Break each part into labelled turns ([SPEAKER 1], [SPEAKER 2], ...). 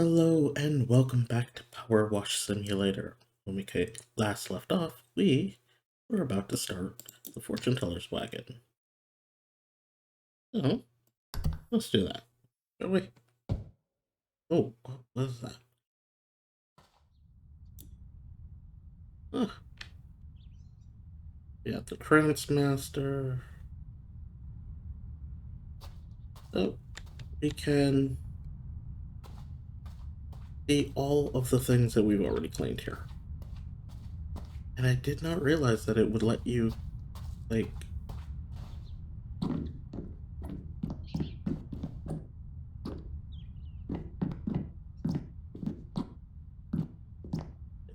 [SPEAKER 1] Hello and welcome back to PowerWash Simulator. When we last left off, we were about to start the fortune teller's wagon. So, let's do that, shall we? Oh, what is that? Ah, we have the trance master. So, we can see all of the things that we've already cleaned here. And I did not realize that it would let you, like,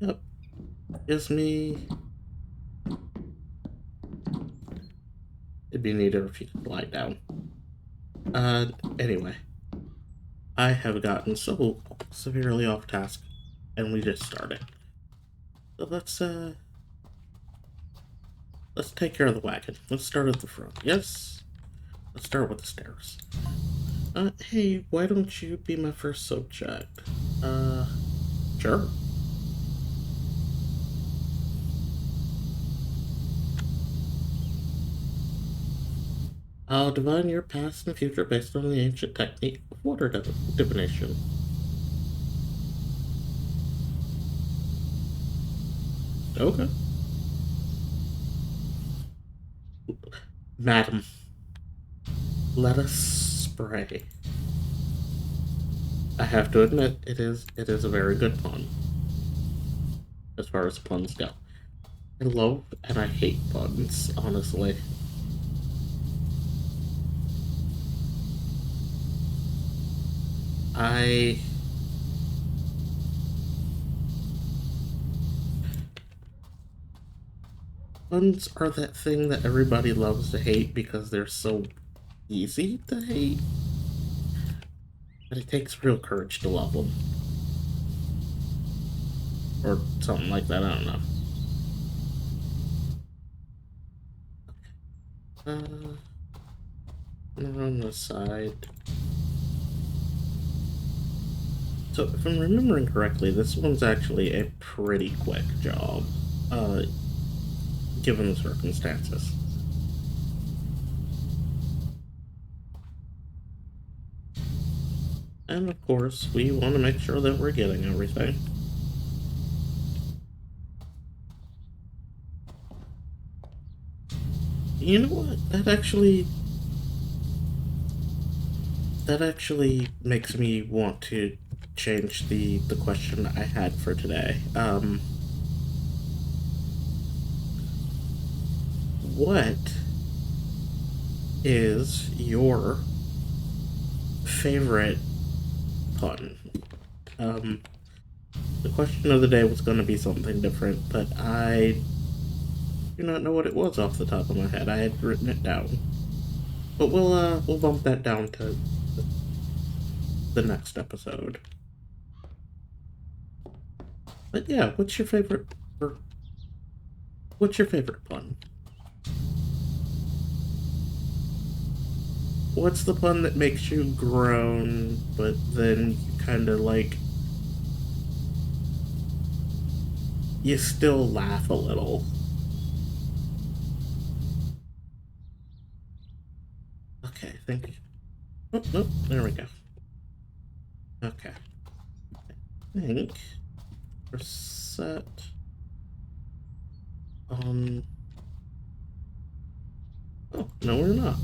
[SPEAKER 1] yep, gives me. It'd be neater if you could lie down. Anyway. I have gotten so severely off task, and we just started. So let's take care of the wagon. Let's start at the front. Yes? Let's start with the stairs. Hey, why don't you be my first subject? Sure. I'll divine your past and future based on the ancient technique of water divination. Okay. Madam, let us spray. I have to admit, it is a very good pun, as far as puns go. I love and I hate puns, honestly. I Puns are that thing that everybody loves to hate because they're so easy to hate. But it takes real courage to love them. Or something like that, I don't know. On the side. So, if I'm remembering correctly, this one's actually a pretty quick job, given the circumstances. And of course, we want to make sure that we're getting everything. You know what? That actually makes me want to change the question I had for today. What is your favorite pun? The question of the day was going to be something different, but I do not know what it was off the top of my head. I had written it down, but we'll bump that down to the next episode. But yeah, what's your favorite pun? What's the pun that makes you groan, but then you kind of like you still laugh a little? Okay, thank you. Oh, nope, there we go. Okay. I think we're set on. Oh, no, we're not.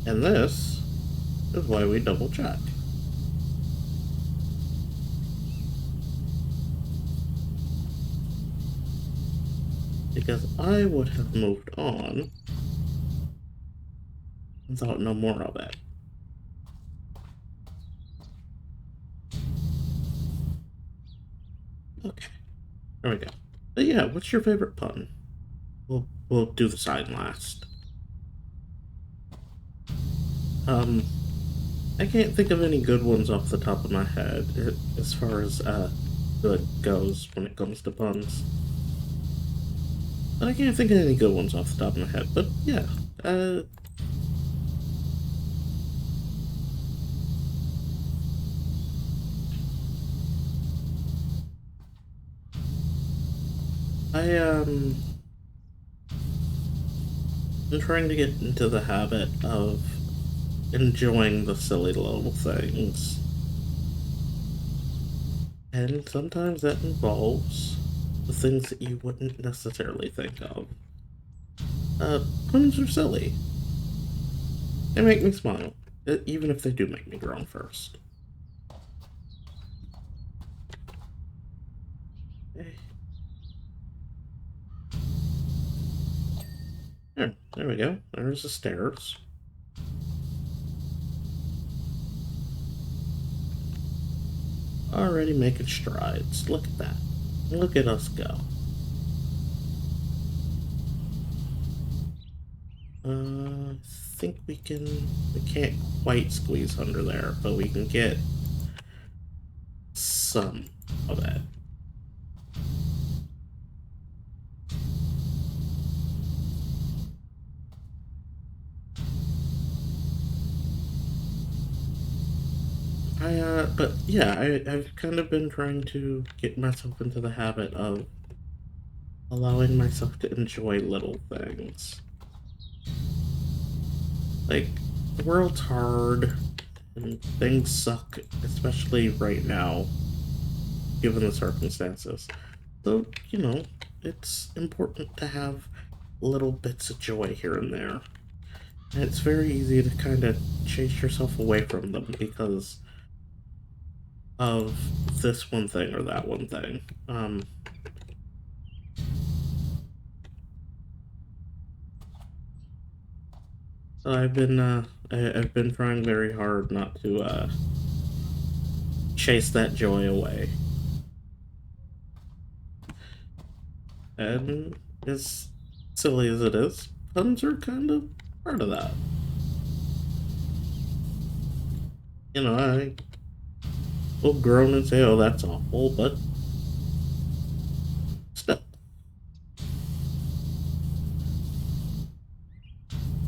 [SPEAKER 1] And this is why we double check. Because I would have moved on and thought no more of it. Okay, there we go. But yeah, what's your favorite pun? We'll do the sign last. I can't think of any good ones off the top of my head as far as good goes when it comes to puns. But I can't think of any good ones off the top of my head. But yeah, I'm trying to get into the habit of enjoying the silly little things. And sometimes that involves the things that you wouldn't necessarily think of. Puns are silly. They make me smile, even if they do make me groan first. There we go. There's the stairs. Already making strides. Look at that. Look at us go. I think we can't quite squeeze under there, but we can get some of that. But yeah, I've kind of been trying to get myself into the habit of allowing myself to enjoy little things. Like, the world's hard, and things suck, especially right now, given the circumstances. So, it's important to have little bits of joy here and there. And it's very easy to kind of chase yourself away from them because of this one thing or that one thing. So I've been trying very hard not to chase that joy away. And as silly as it is, puns are kind of part of that. I will groan and say, "Oh, that's awful," but still.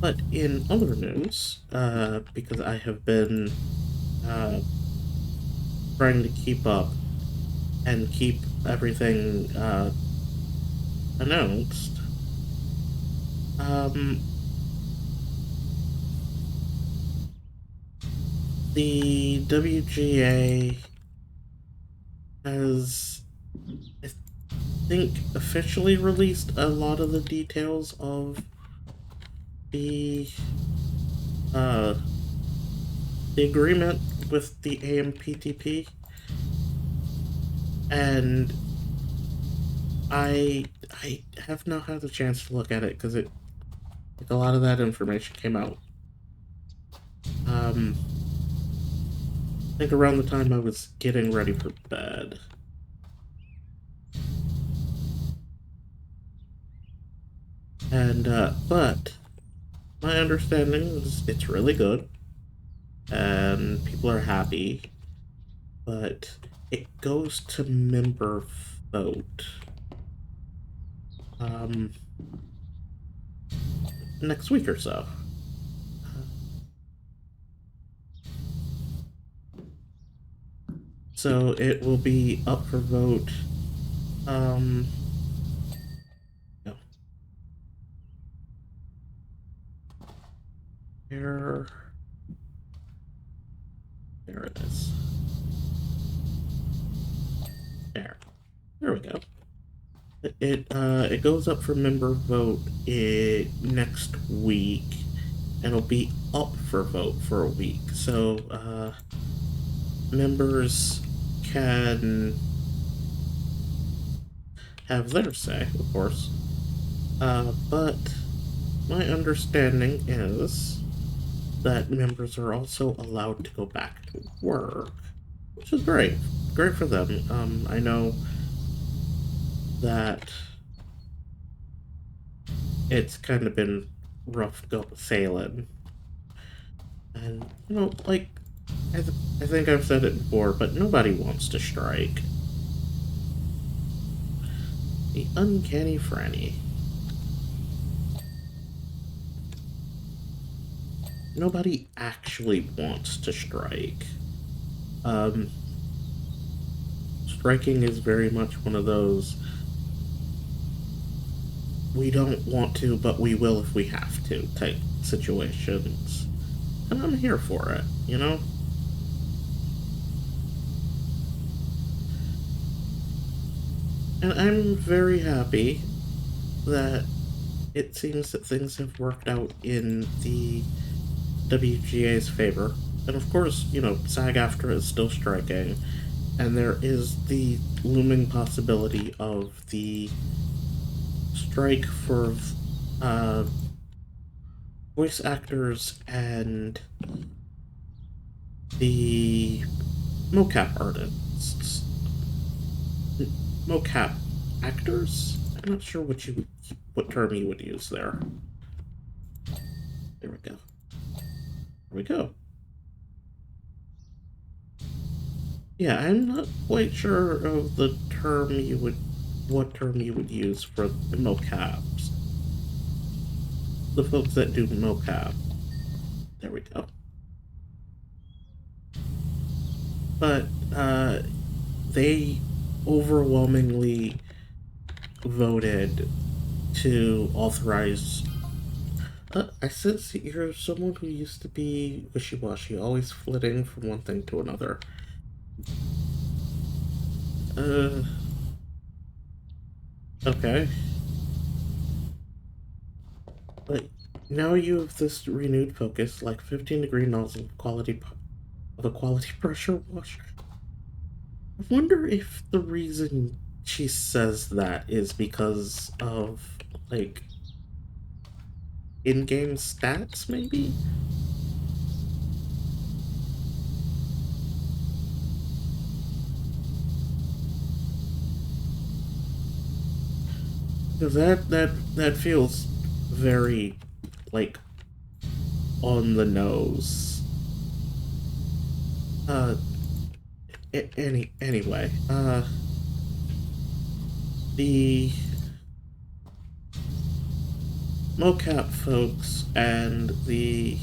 [SPEAKER 1] But in other news, because I have been uh, trying to keep up and keep everything announced, the WGA has, I think, officially released a lot of the details of the uh, the agreement with the AMPTP, and I have not had the chance to look at it because a lot of that information came out. I think around the time I was getting ready for bed. And but my understanding is it's really good, and people are happy, but it goes to member vote next week or so. So it will be up for vote. No. There it is. There we go. It goes up for member vote next week, and it'll be up for vote for a week. So members can have their say, of course. But my understanding is that members are also allowed to go back to work, which is great. Great for them. I know that it's kind of been rough sailing. And, like, I think I've said it before, but nobody wants to strike. The uncanny franny. Nobody actually wants to strike. Striking is very much one of those we don't want to, but we will if we have to type situations. And I'm here for it, you know? And I'm very happy that it seems that things have worked out in the WGA's favor. And of course, you know, SAG-AFTRA is still striking, and there is the looming possibility of the strike for voice actors and the mocap artists. Mocap actors? I'm not sure what term you would use there. There we go. There we go. Yeah, I'm not quite sure of the term what term you would use for the mocaps. The folks that do mocap. There we go. But, they overwhelmingly voted to authorize. I sense you're someone who used to be wishy-washy, always flitting from one thing to another. Okay. But now you have this renewed focus, like 15-degree nozzle of a quality pressure washer. I wonder if the reason she says that is because of, like, in-game stats, maybe? Because that feels very, like, on the nose. Uh, anyway, the mocap folks and the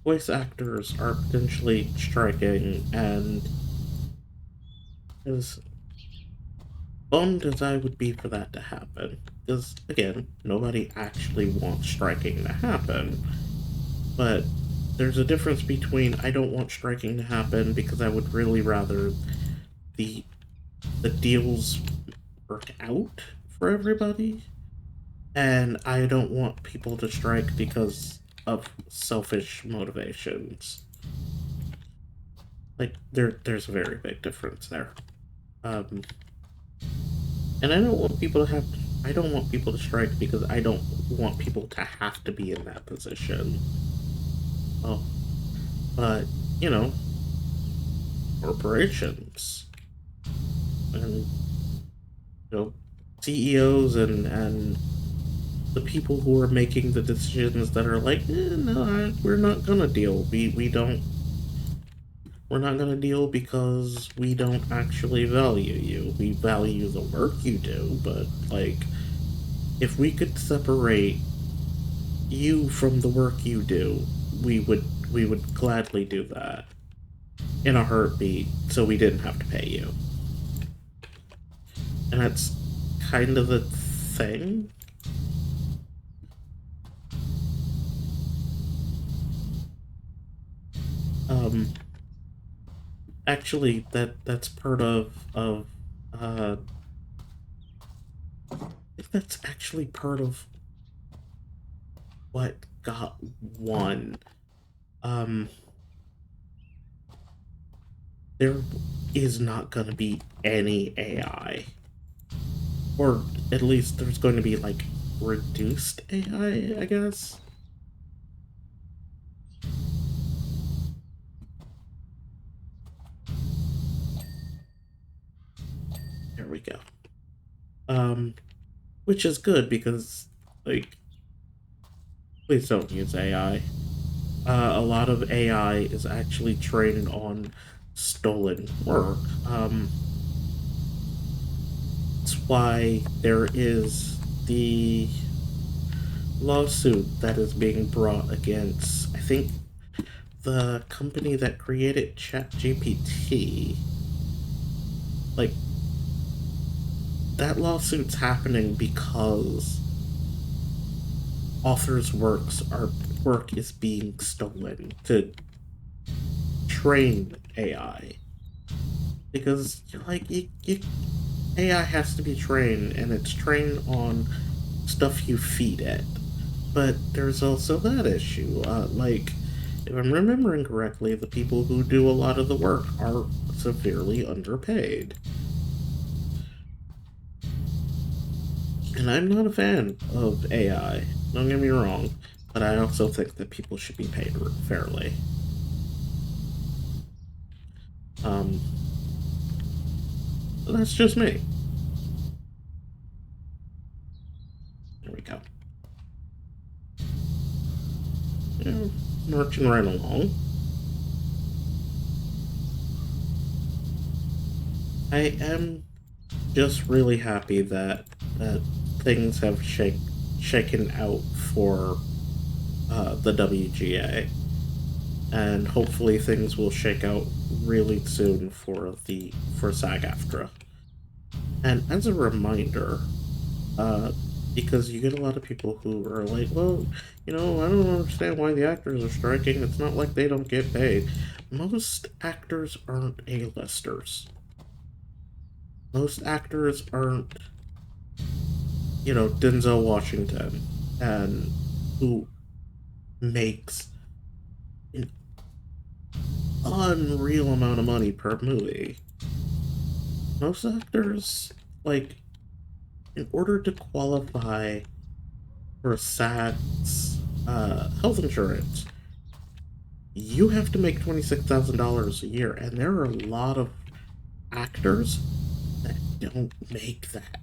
[SPEAKER 1] voice actors are potentially striking, and as bummed as I would be for that to happen, because again, nobody actually wants striking to happen, but there's a difference between I don't want striking to happen because I would really rather the deals work out for everybody, and I don't want people to strike because of selfish motivations. Like there's a very big difference there. Um, and I don't want people to strike because I don't want people to have to be in that position. Oh, but you know, corporations and CEOs and the people who are making the decisions that are like, no, we're not gonna deal. We're not gonna deal because we don't actually value you. We value the work you do, but like, if we could separate you from the work you do, we would gladly do that in a heartbeat, so we didn't have to pay you. And that's kind of the thing. Um, actually, that's part of I think that's actually part of what got won. Um, there is not going to be any AI, or at least there's going to be like reduced AI, I guess. There we go. Which is good because, like, please don't use AI. A lot of AI is actually trained on stolen work. That's why there is the lawsuit that is being brought against, I think, the company that created ChatGPT. like, that lawsuit's happening because authors' work is being stolen to train AI. Because, like, AI has to be trained, and it's trained on stuff you feed it. But there's also that issue. Like, if I'm remembering correctly, the people who do a lot of the work are severely underpaid. And I'm not a fan of AI, don't get me wrong, but I also think that people should be paid fairly. Um, that's just me. There we go. Yeah, marching right along. I am just really happy that things have shaken out for the WGA, and hopefully things will shake out really soon for SAG-AFTRA. And as a reminder, uh, because you get a lot of people who are like, well, I don't understand why the actors are striking. It's not like they don't get paid. Most actors aren't A-listers. Most actors aren't, Denzel Washington, and who makes an unreal amount of money per movie. Most actors, like, in order to qualify for SAG's health insurance, you have to make $26,000 a year, and there are a lot of actors that don't make that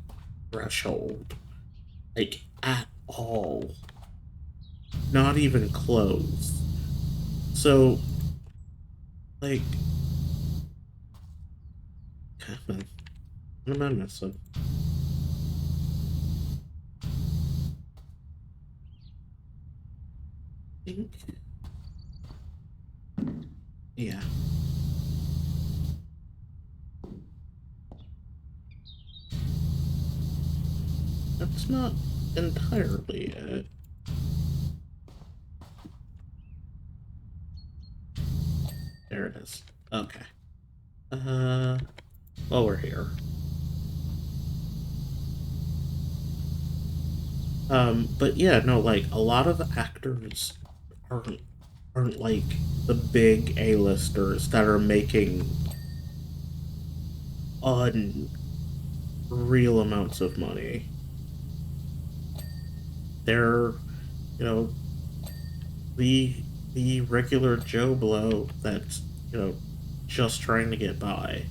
[SPEAKER 1] threshold, like, at all. Not even close. So, like, what am I missing? I think, yeah. That's not entirely it. There it is. Okay. Uh, while we're here. But yeah, no, like, a lot of actors aren't aren't like the big A-listers that are making unreal amounts of money. They're, you know, the the regular Joe Blow that's, just trying to get by.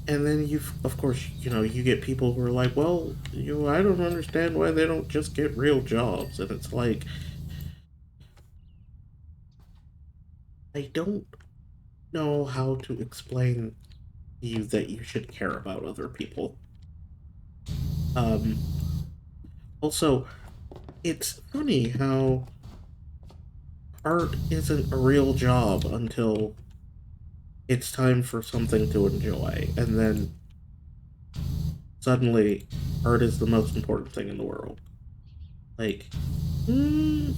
[SPEAKER 1] And then of course, you get people who are like, well, I don't understand why they don't just get real jobs. And it's like, I don't know how to explain to you that you should care about other people. Um, Also, it's funny how art isn't a real job until it's time for something to enjoy, and then suddenly art is the most important thing in the world. Like, hmm,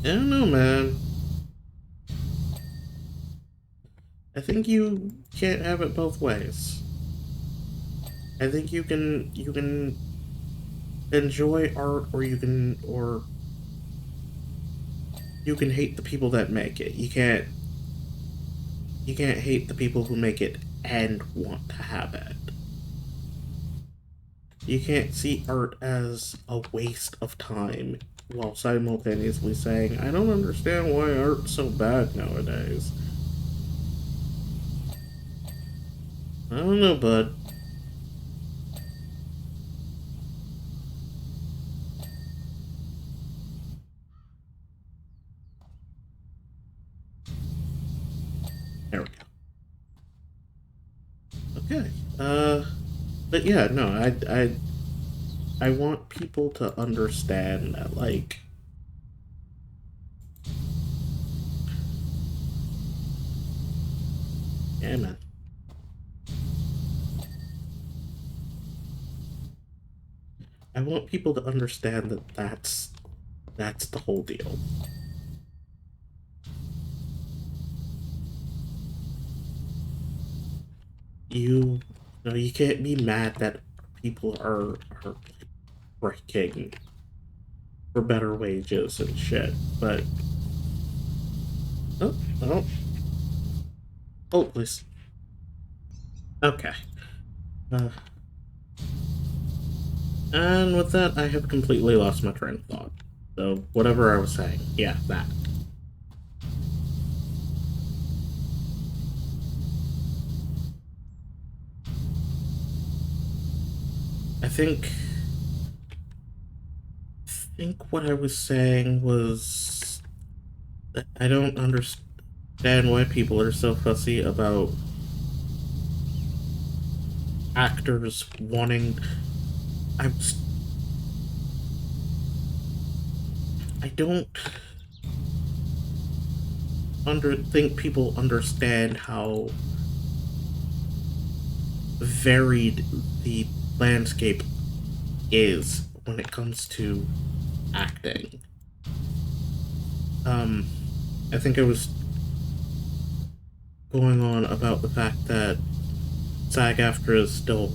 [SPEAKER 1] I don't know, man. I think you can't have it both ways. I think you can enjoy art, or you can hate the people that make it. You can't hate the people who make it and want to have it. You can't see art as a waste of time while simultaneously saying, I don't understand why art's so bad nowadays. I don't know, bud. There we go. Okay. But yeah, no, I want people to understand that, like, yeah, man. want people to understand that that's the whole deal. You know, you can't be mad that people are working for better wages and shit, but oh, oh, oh, please. Okay. Uh, and with that, I have completely lost my train of thought. So, whatever I was saying, yeah, that. I think what I was saying was that I don't understand why people are so fussy about actors wanting. I'm. I don't think people understand how varied the landscape is when it comes to acting. Um, I think I was going on about the fact that SAG-AFTRA is still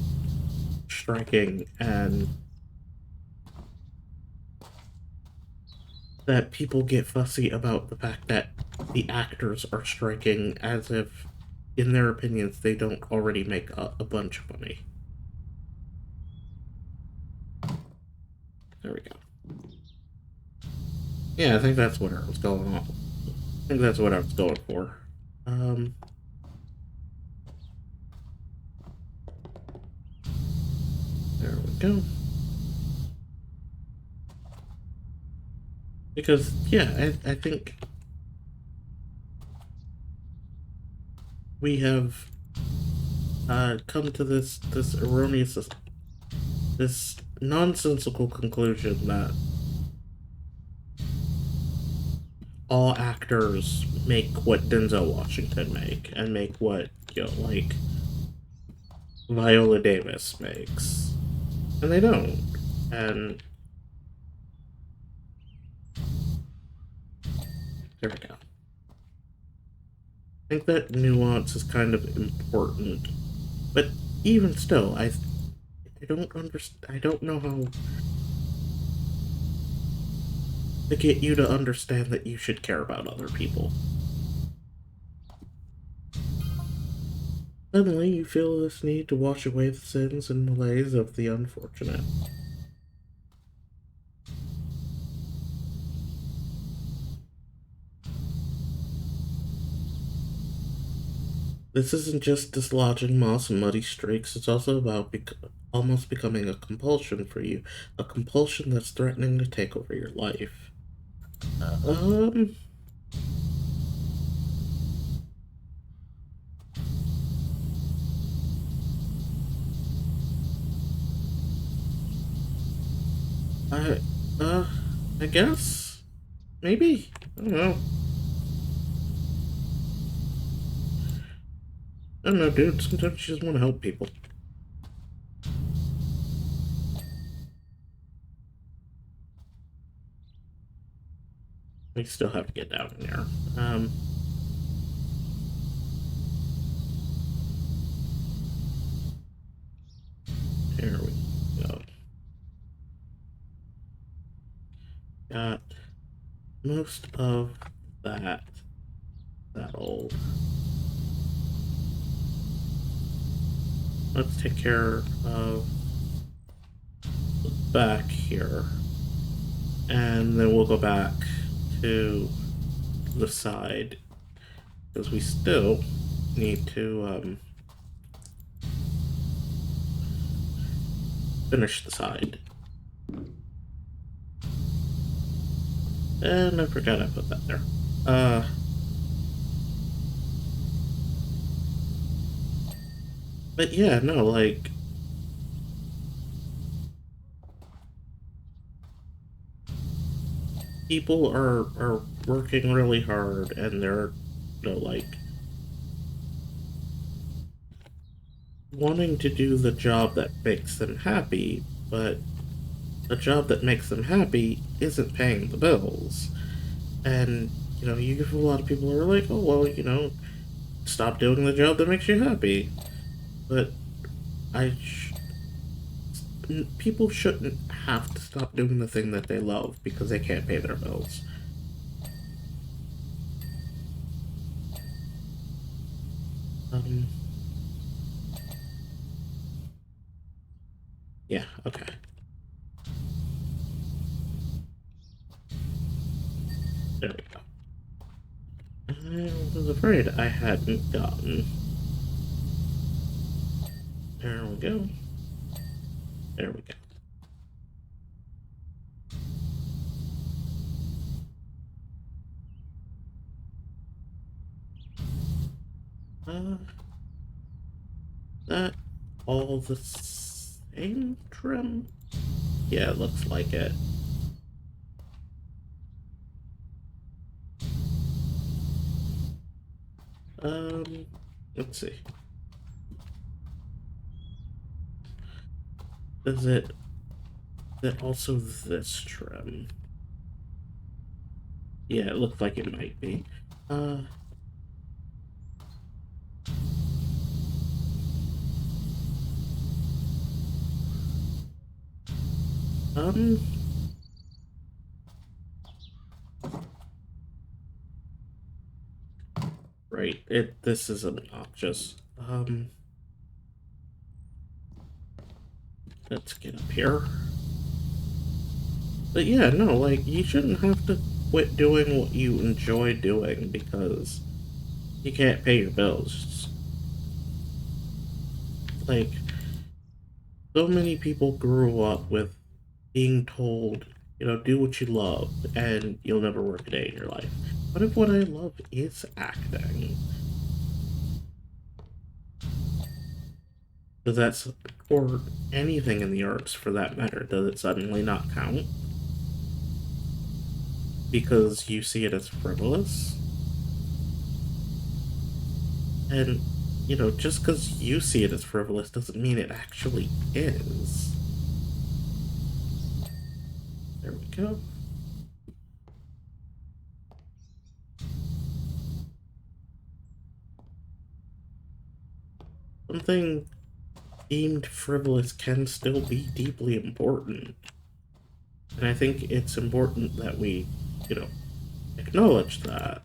[SPEAKER 1] striking and that people get fussy about the fact that the actors are striking as if, in their opinions, they don't already make a bunch of money. There we go. Yeah, I think that's what I was going on. I think that's what I was going for. Um, there we go. Because, yeah, I think we have come to this erroneous, this nonsensical conclusion that all actors make what Denzel Washington make and make what, you know, like Viola Davis makes. And they don't. And there we go. I think that nuance is kind of important. But even still, I don't understand. I don't know how to get you to understand that you should care about other people. Suddenly, you feel this need to wash away the sins and malaise of the unfortunate. This isn't just dislodging moss and muddy streaks, it's also about almost becoming a compulsion for you. A compulsion that's threatening to take over your life. Um... I, uh, I guess? Maybe? I don't know. I don't know, dude. Sometimes you just want to help people. We still have to get down in there. Here we go. Got most of that settled. Let's take care of the back here. And then we'll go back to the side. Because we still need to finish the side. And I forgot I put that there. But yeah, no, like, people are working really hard and they're, you know, like, wanting to do the job that makes them happy, but a job that makes them happy isn't paying the bills. And, you get a lot of people who are like, oh, well, stop doing the job that makes you happy. But people shouldn't have to stop doing the thing that they love because they can't pay their bills. Yeah, okay. There we go. I was afraid I hadn't gotten. There we go. There we go. Uh, that all the same trim? Yeah, it looks like it. Let's see. Is it also this trim? Yeah, it looks like it might be. Um, right, this is obnoxious. Let's get up here. But yeah, no, like, you shouldn't have to quit doing what you enjoy doing because you can't pay your bills. Like, so many people grew up with being told, do what you love and you'll never work a day in your life. What if what I love is acting? Does that, or anything in the arts for that matter, does it suddenly not count? Because you see it as frivolous? And, just because you see it as frivolous doesn't mean it actually is. There we go. Something deemed frivolous can still be deeply important. And I think it's important that we, acknowledge that.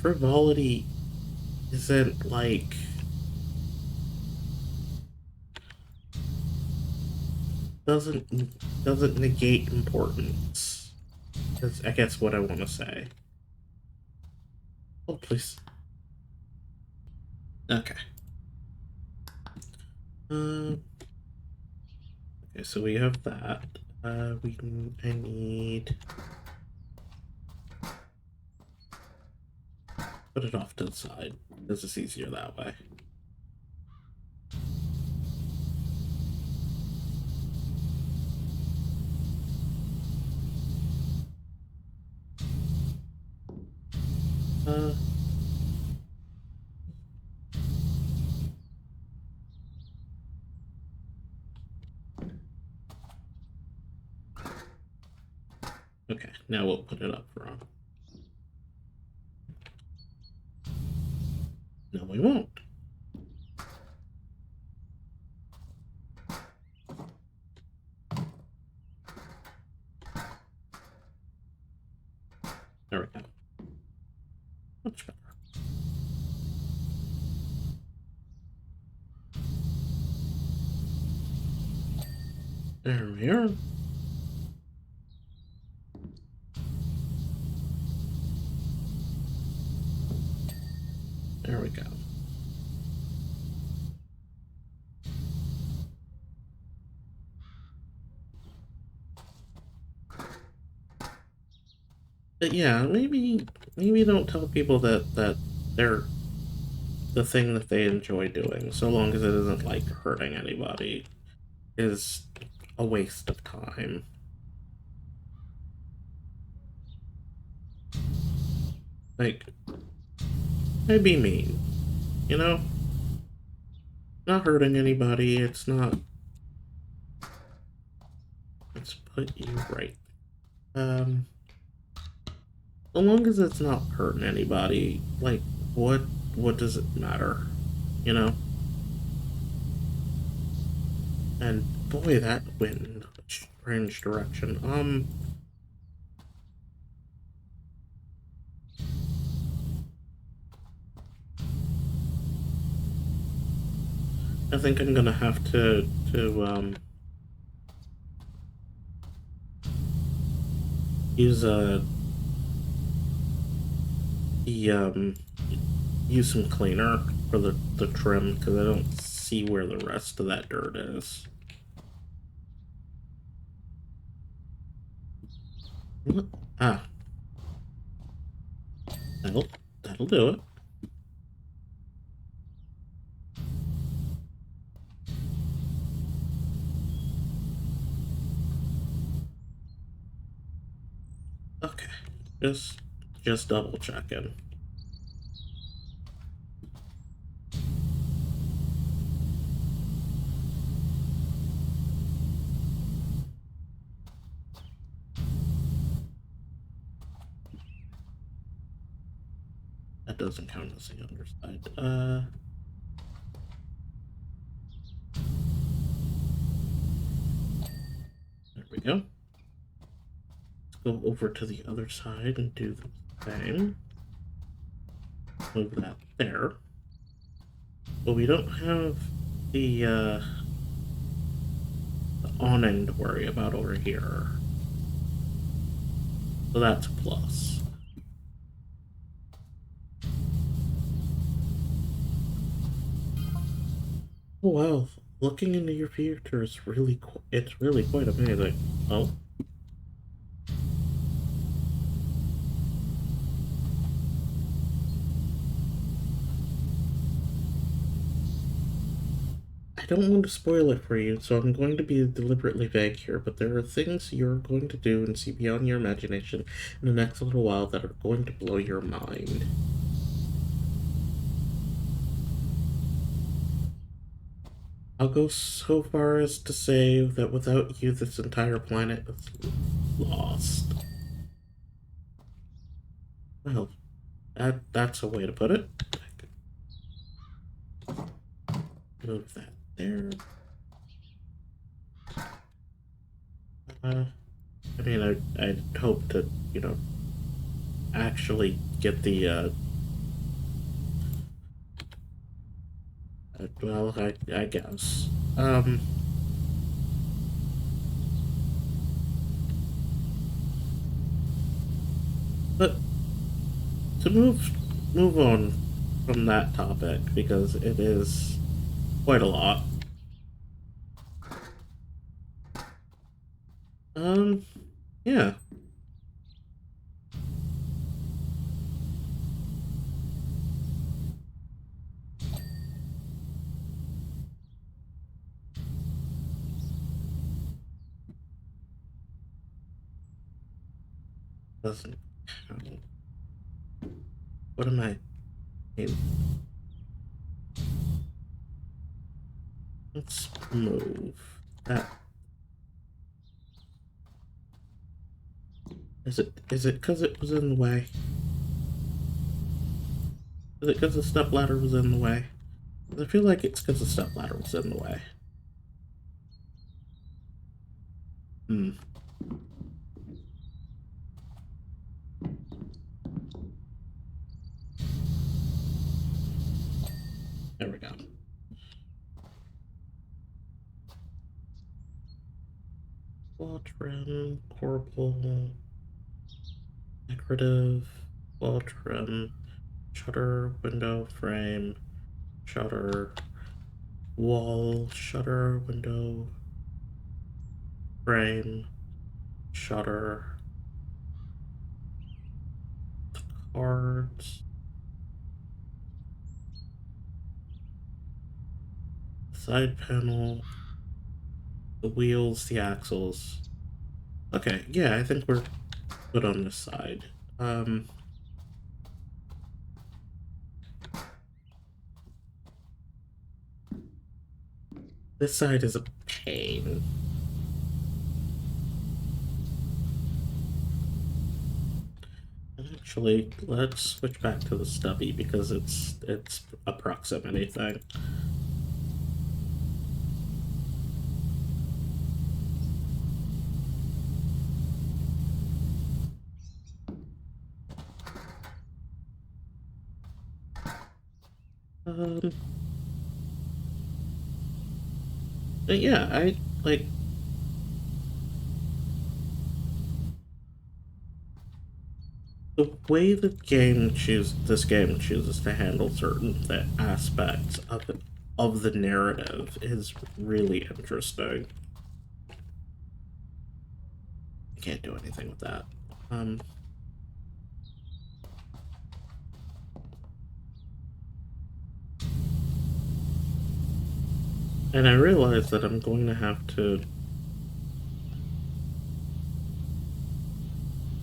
[SPEAKER 1] Frivolity isn't like doesn't doesn't negate importance. That's, I guess, what I want to say. Oh, please. Okay. Okay, so we have that. I need put it off to the side because it's easier that way. Okay, now we'll put it up front. No, we won't. There we go. Much better. There we are. There we go. But yeah, maybe don't tell people that they're the thing that they enjoy doing, so long as it isn't like hurting anybody, is a waste of time. Like, I'd be mean, you know? not hurting anybody. It's not. Let's put you right. As long as it's not hurting anybody, like, what does it matter? You know? And boy, that went in a strange direction. I think I'm gonna have to use the use some cleaner for the trim because I don't see where the rest of that dirt is. What? Ah, that'll that'll do it. Okay, just double checking. That doesn't count as the underside. There we go. Let's go over to the other side and do the same. Move that there. But we don't have the awning to worry about over here. So that's a plus. Oh wow, looking into your future is really it's really quite amazing. Oh. I don't want to spoil it for you, so I'm going to be deliberately vague here, but there are things you're going to do and see beyond your imagination in the next little while that are going to blow your mind. I'll go so far as to say that without you, this entire planet is lost. Well, that's a way to put it. Move that there. I mean, I'd hope to, actually get the, well, I guess. But to move on from that topic, because it is quite a lot. Yeah. Doesn't count. What am I in? Let's move that. Is it because it was in the way? Is it because the step ladder was in the way? I feel like it's because the step ladder was in the way. Hmm. There we go. Wall trim, corbel, decorative, wall trim, shutter, window, frame, shutter, wall, shutter, window, frame, shutter, cards, side panel, the wheels, the axles. Okay, yeah, I think we're good on this side. This side is a pain. Actually, let's switch back to the stubby because it's a proximity thing. Um, but yeah, I like the way this game chooses to handle certain aspects of the narrative is really interesting. I can't do anything with that. Um, and I realize that I'm going to have to.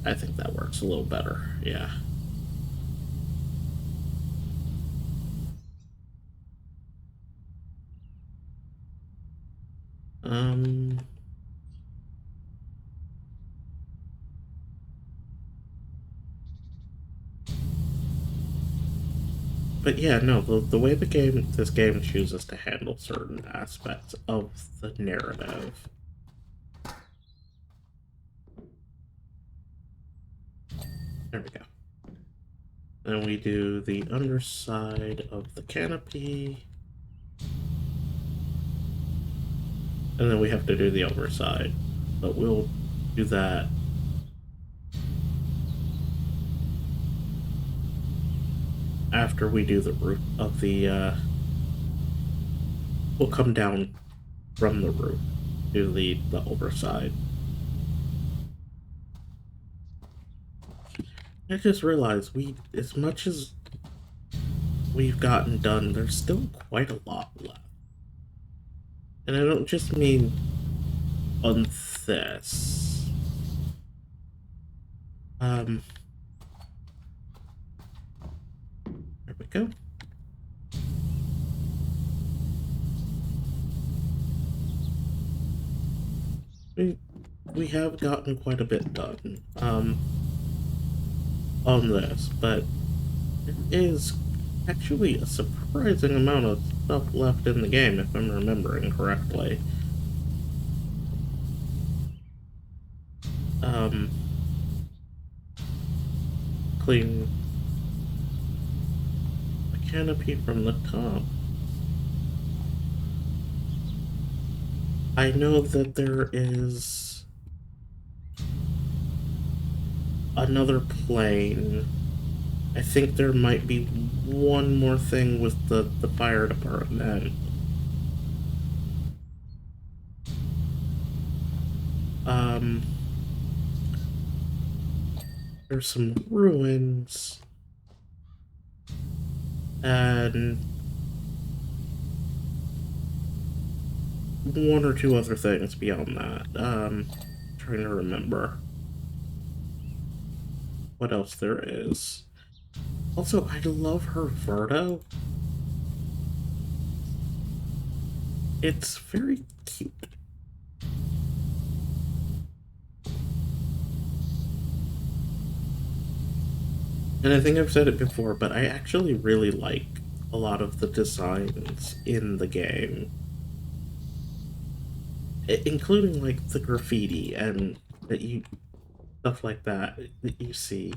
[SPEAKER 1] I think that works a little better. Yeah. Um. But yeah, no, the way this game chooses to handle certain aspects of the narrative. There we go. Then we do the underside of the canopy. And then we have to do the overside. But we'll do that after we do the roof of the, we'll come down from the roof, do the overside. I just realized as much as we've gotten done, there's still quite a lot left. And I don't just mean on this. There we go. We have gotten quite a bit done, on this, but there is actually a surprising amount of stuff left in the game, if I'm remembering correctly. Um, clean the canopy from the top. I know that there is another plane. I think there might be one more thing with the fire department. Um, there's some ruins. And one or two other things beyond that. Trying to remember what else there is. Also, I love her Verto. It's very cute. And I think I've said it before, but I actually really like a lot of the designs in the game. Including like the graffiti and that you stuff like that you see.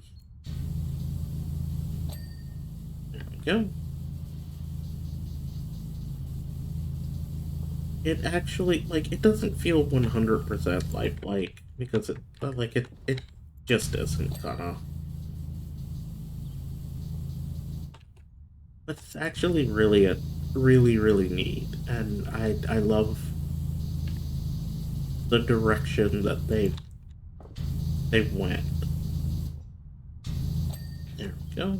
[SPEAKER 1] There we go. It actually like it doesn't feel 100% lifelike because it just isn't kinda. But it's actually really neat, and I love the direction that they went. There we go.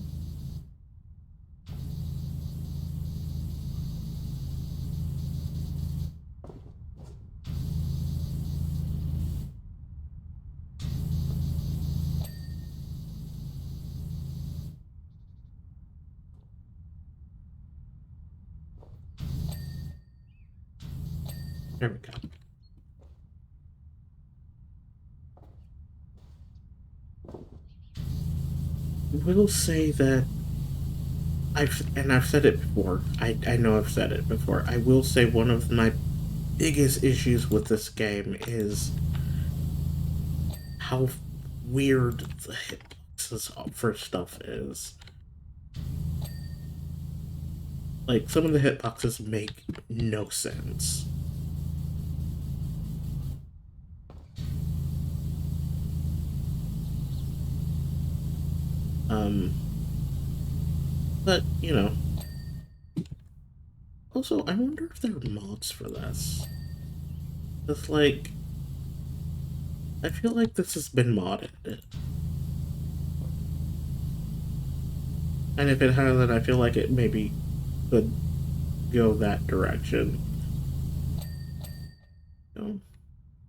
[SPEAKER 1] There we go. I will say that I've said it before. I know I've said it before. I will say one of my biggest issues with this game is how weird the hitboxes for stuff is. Like, some of the hitboxes make no sense. Um, but, you know. Also, I wonder if there are mods for this. It's like, I feel like this has been modded. And if it hasn't, I feel like it maybe could go that direction. So,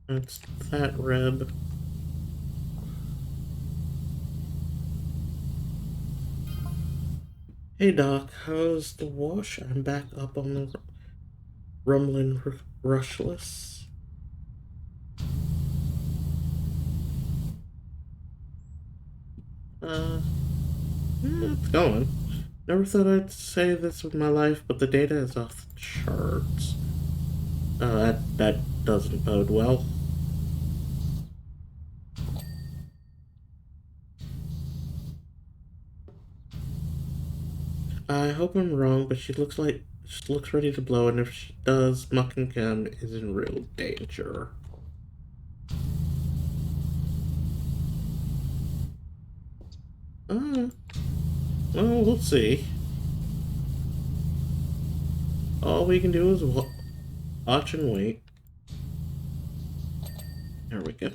[SPEAKER 1] that's that rib. Hey Doc, how's the wash? I'm back up on the rumbling rushless. It's going. Never thought I'd say this with my life, but the data is off the charts. That doesn't bode well. I hope I'm wrong, but she looks ready to blow, and if she does, Muckingham is in real danger. Well, we'll see. All we can do is watch and wait. There we go.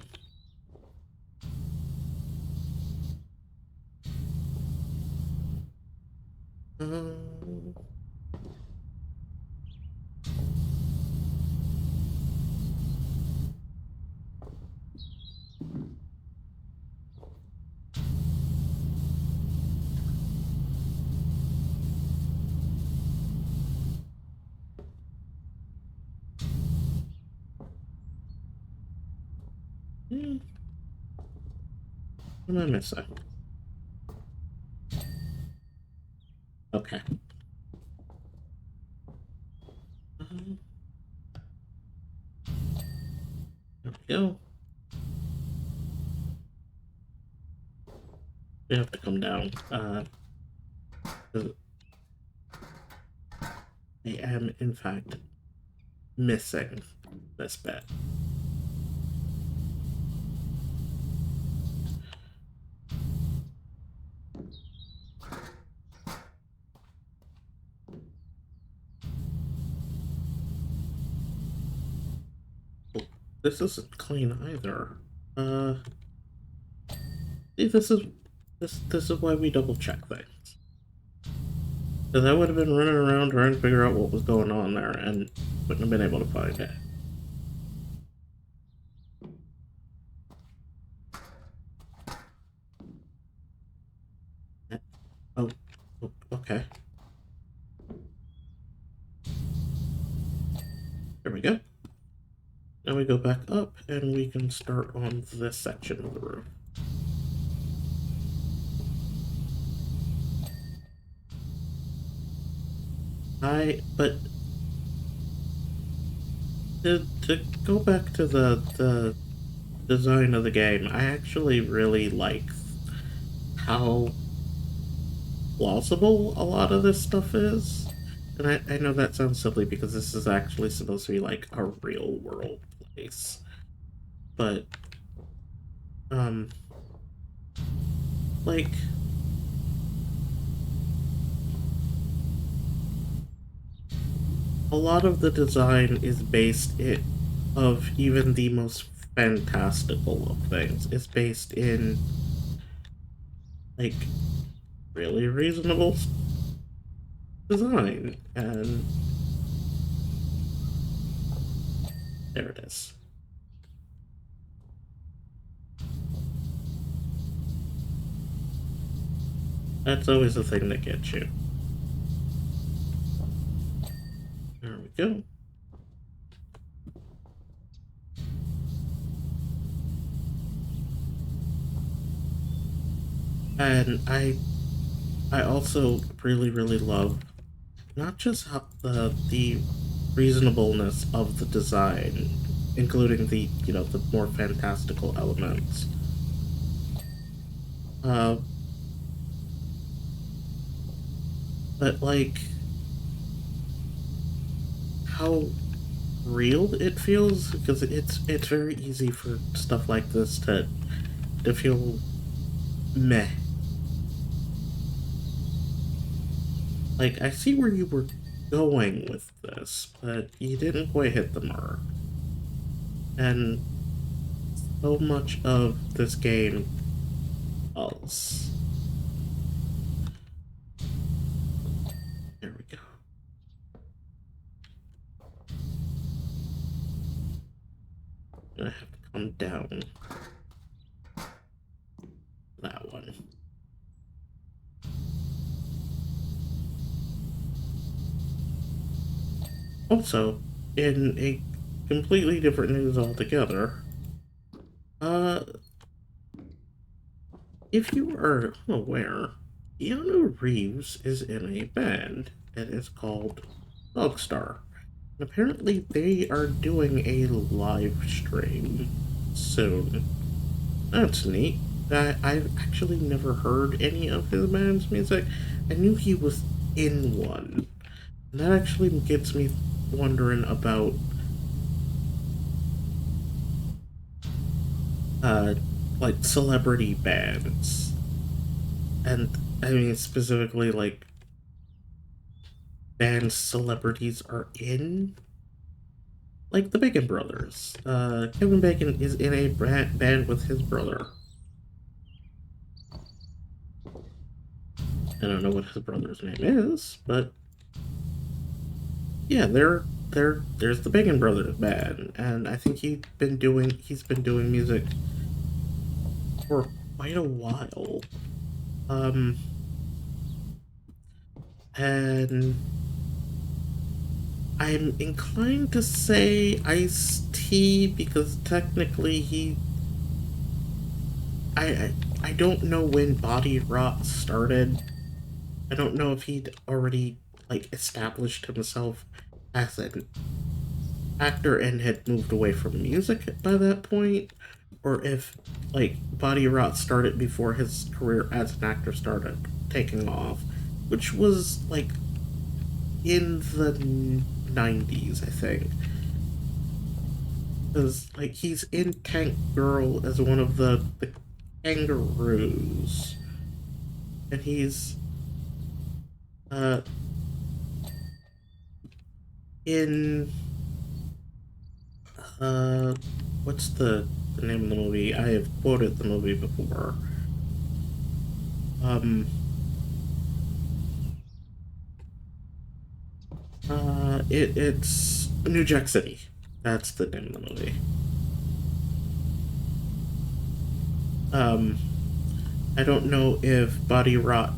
[SPEAKER 1] Um, what am I missing? Okay. Um, there we go. We have to come down. I am, in fact, missing this bit. Oh, this isn't clean either. See, this is why we double check things. Because I would have been running around trying to figure out what was going on there and wouldn't have been able to find it. Oh, okay. There we go. Now we go back up and we can start on this section of the roof. But to go back to the design of the game, I actually really like how plausible a lot of this stuff is. And I know that sounds silly because this is actually supposed to be like a real world place. But, like, a lot of the design is based of even the most fantastical of things. It's based in, like, really reasonable design, and there it is. That's always the thing that gets you. There we go. And I also really love not just how the reasonableness of the design, including the the more fantastical elements. Uh, but like how real it feels, because it's very easy for stuff like this to feel meh. Like, I see where you were going with this, but you didn't quite hit the mark. And so much of this game else. There we go. I have to come down that one. Also, in a completely different news altogether, uh, if you are unaware, Keanu Reeves is in a band and it's called Dogstar. And apparently they are doing a live stream soon. That's neat. I've actually never heard any of his band's music. I knew he was in one. And that actually gets me wondering about uh like celebrity bands. And I mean specifically like bands celebrities are in. Like the Bacon Brothers. Kevin Bacon is in a band with his brother. I don't know what his brother's name is, but yeah, there's the Bacon Brothers band, and I think he's been doing music for quite a while. Um, and I'm inclined to say Ice-T because technically I don't know when Body Rot started. I don't know if he'd already like established himself as an actor and had moved away from music by that point, or if like Body Rot started before his career as an actor started taking off, which was like in the 90s, I think. Because like he's in Tank Girl as one of the kangaroos, and he's uh in uh what's the name of the movie? I have quoted the movie before. Um it's New Jack City. That's the name of the movie. Um I don't know if Body Rot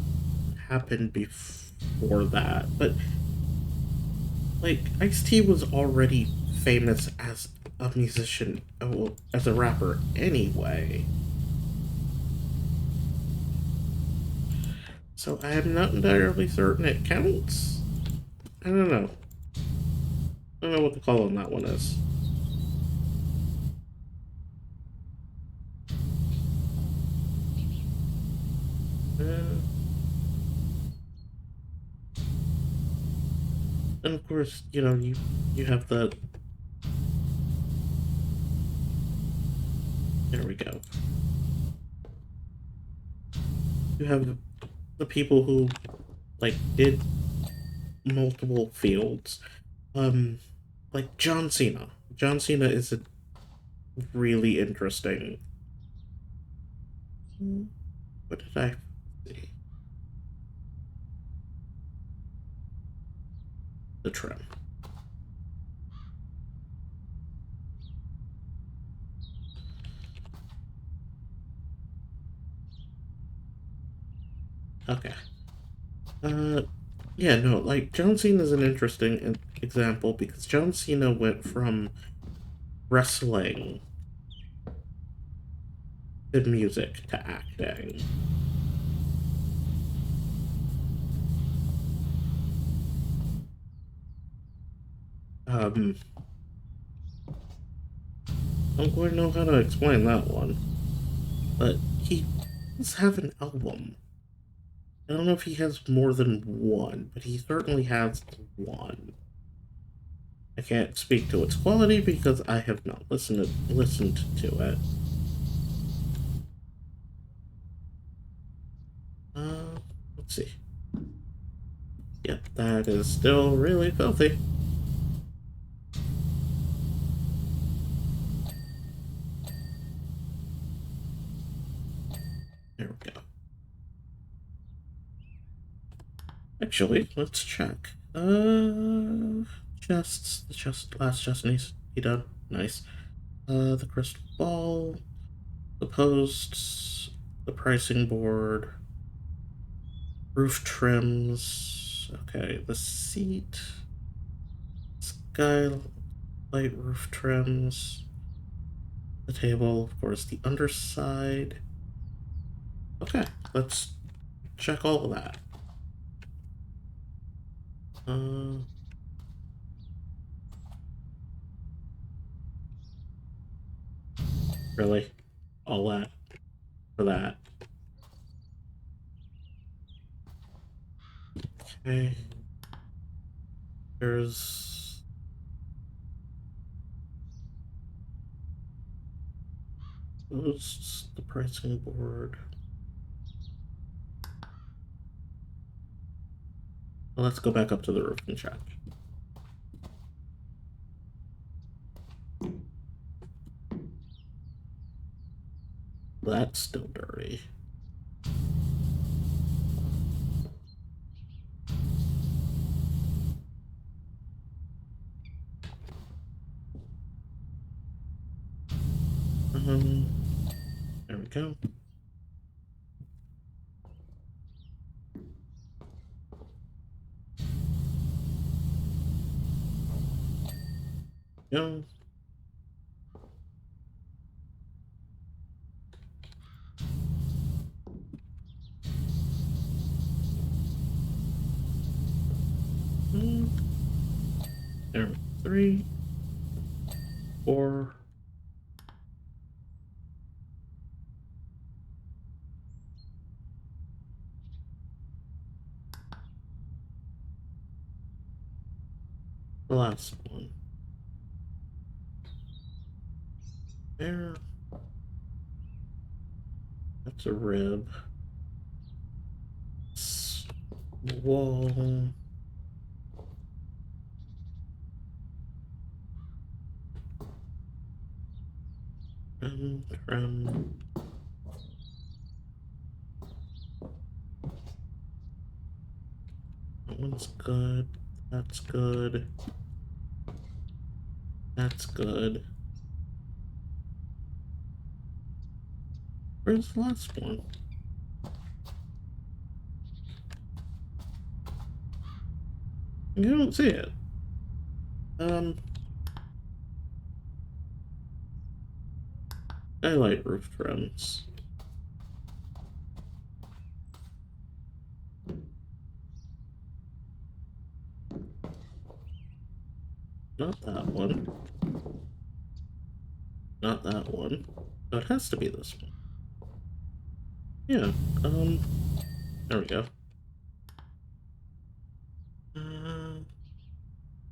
[SPEAKER 1] happened before that, but like Ice-T was already famous as a musician, well, as a rapper anyway. So I am not entirely certain it counts. I don't know. I don't know what the call on that one is. Uh, and of course, you have the. There we go. You have the people who like did multiple fields. Um, like John Cena. John Cena is a really interesting. What did I see? The trim. Okay. Uh, yeah, no, like John Cena is an interesting example because John Cena went from wrestling to music to acting. don't quite know how to explain that one, but he does have an album. I don't know if he has more than one, but he certainly has one. I can't speak to its quality because I have not listened to it. Let's see. Yep, that is still really filthy. There we go. Actually, let's check. Chests. Last chest needs to be done. Nice. The crystal ball, the posts, the pricing board, roof trims. Okay, the seat, skylight roof trims, the table, of course, the underside. Okay, let's check all of that. Really? All that for that? Okay. There's the pricing board. Well, let's go back up to the roof and check. That's still dirty. There we go. Go. There, 3, 4. The last one. There. That's a rib. Wall. Trim. That one's good. That's good. That's good. Where's the last one? I don't see it. I like roof trims. Not that one. Not that one. So it has to be this one. Yeah, there we go.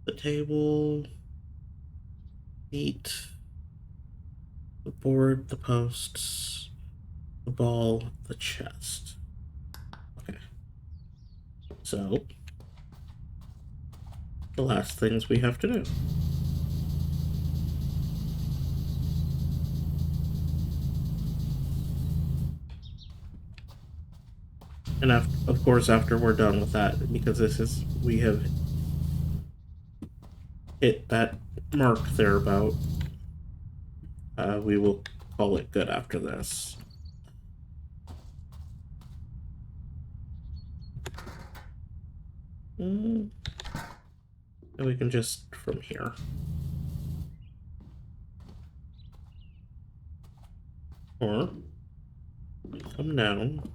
[SPEAKER 1] The table, feet, the board, the posts, the ball, the chest. Okay. So, the last things we have to do. And of course, after we're done with that, because we have hit that mark there about, we will call it good after this. And we can just from here. Or come down.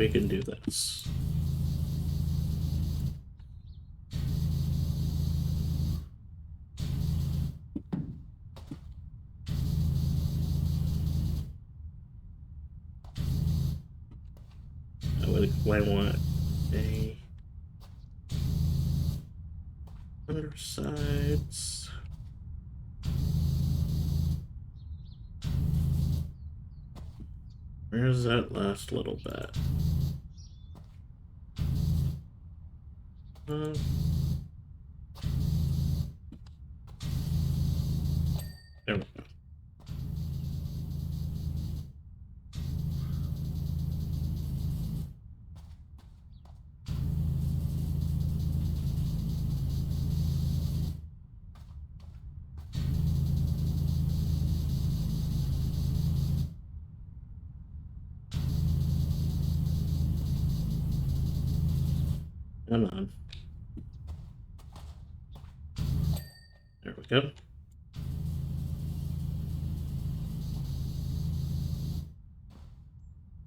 [SPEAKER 1] we can do this. I want a undersides. Where's that last little bit? There we go. Come on. There we go.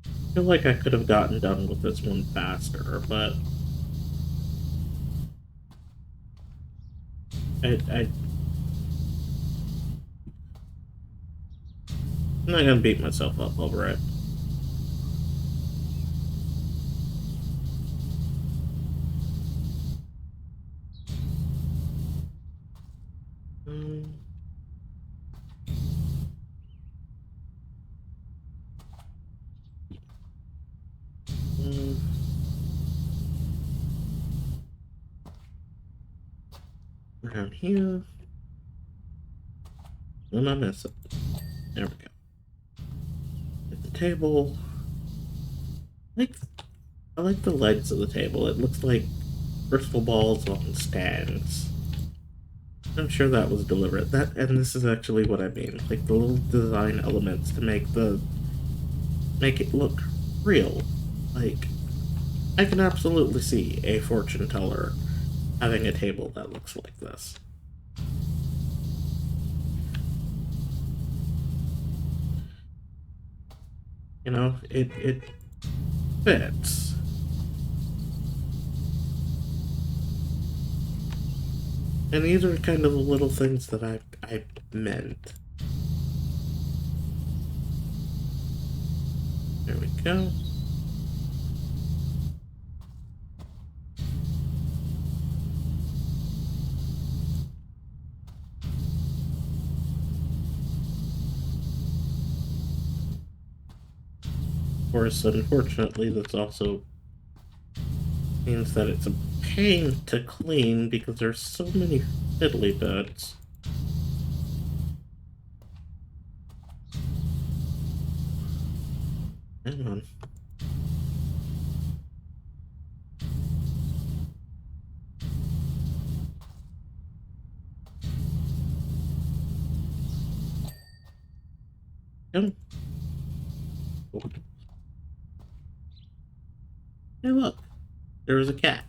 [SPEAKER 1] I feel like I could have gotten done with this one faster, but I'm not gonna beat myself up over it. Around here. What am I missing? There we go. At the table. I like the legs of the table. It looks like crystal balls on stands. I'm sure that was deliberate. And this is actually what I mean. Like the little design elements to make it look real. Like I can absolutely see a fortune teller having a table that looks like this. You know, it fits. And these are kind of the little things that I meant. There we go. Of course, unfortunately, this also means that it's a pain to clean because there's so many fiddly bits. Hang on. Come. Oh. Hey, look. There was a cat.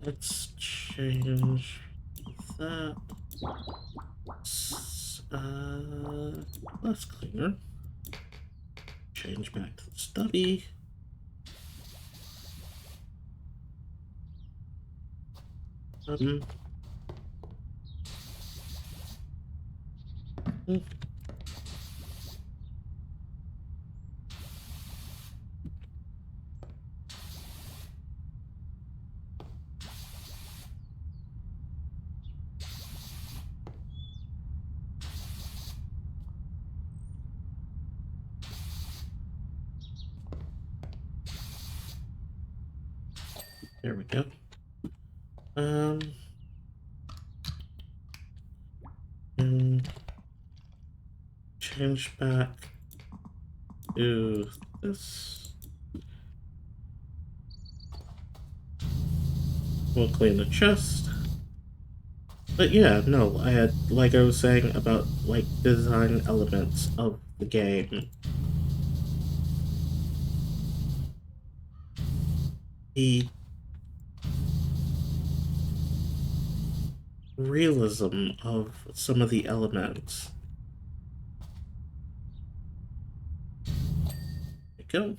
[SPEAKER 1] Let's change that. Less cleaner. Change back to the stubby. There we go. And change back to this. We'll clean the chest. But yeah, no, like I was saying about, like, design elements of the game. the realism of some of the elements. There you go.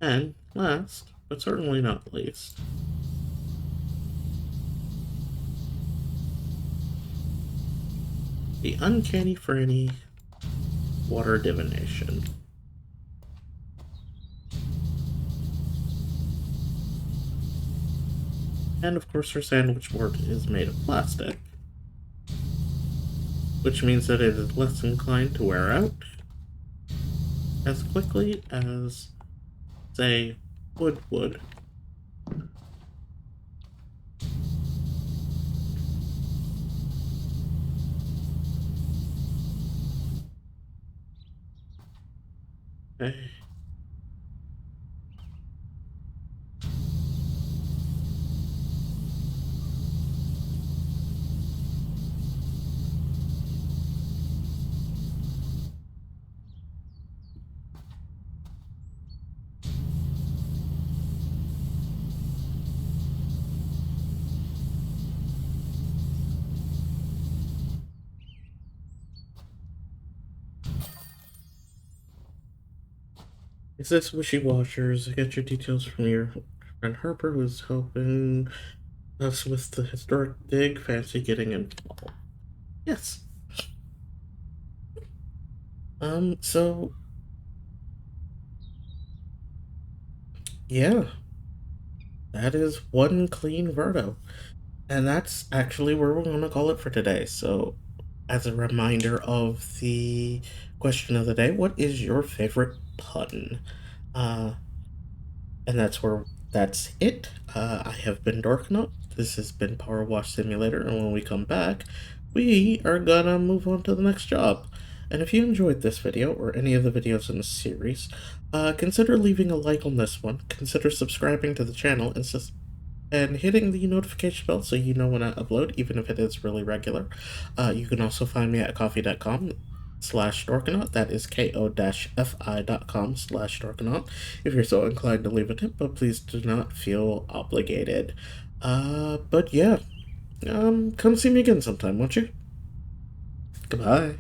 [SPEAKER 1] And last, but certainly not least, the uncanny franny water divination. And of course, her sandwich board is made of plastic, which means that it is less inclined to wear out as quickly as, say, wood would. Okay. Is this Wishy Washers? Get your details from your friend Harper, who's helping us with the historic dig. Fancy getting involved. Yes. So yeah, that is one clean Verto. And that's actually where we're gonna call it for today. So as a reminder of the question of the day, what is your favorite pun? Uh And that's it. I have been Dorknut. This has been PowerWash Simulator, and when we come back, we are gonna move on to the next job. And if you enjoyed this video, or any of the videos in the series, consider leaving a like on this one, consider subscribing to the channel, and hitting the notification bell so you know when I upload, even if it is really regular. You can also find me at coffee.com/dorkanaut. That is ko-fi.com/dorkanaut. If you're so inclined to leave a tip, but please do not feel obligated. But yeah, come see me again sometime, won't you? Goodbye.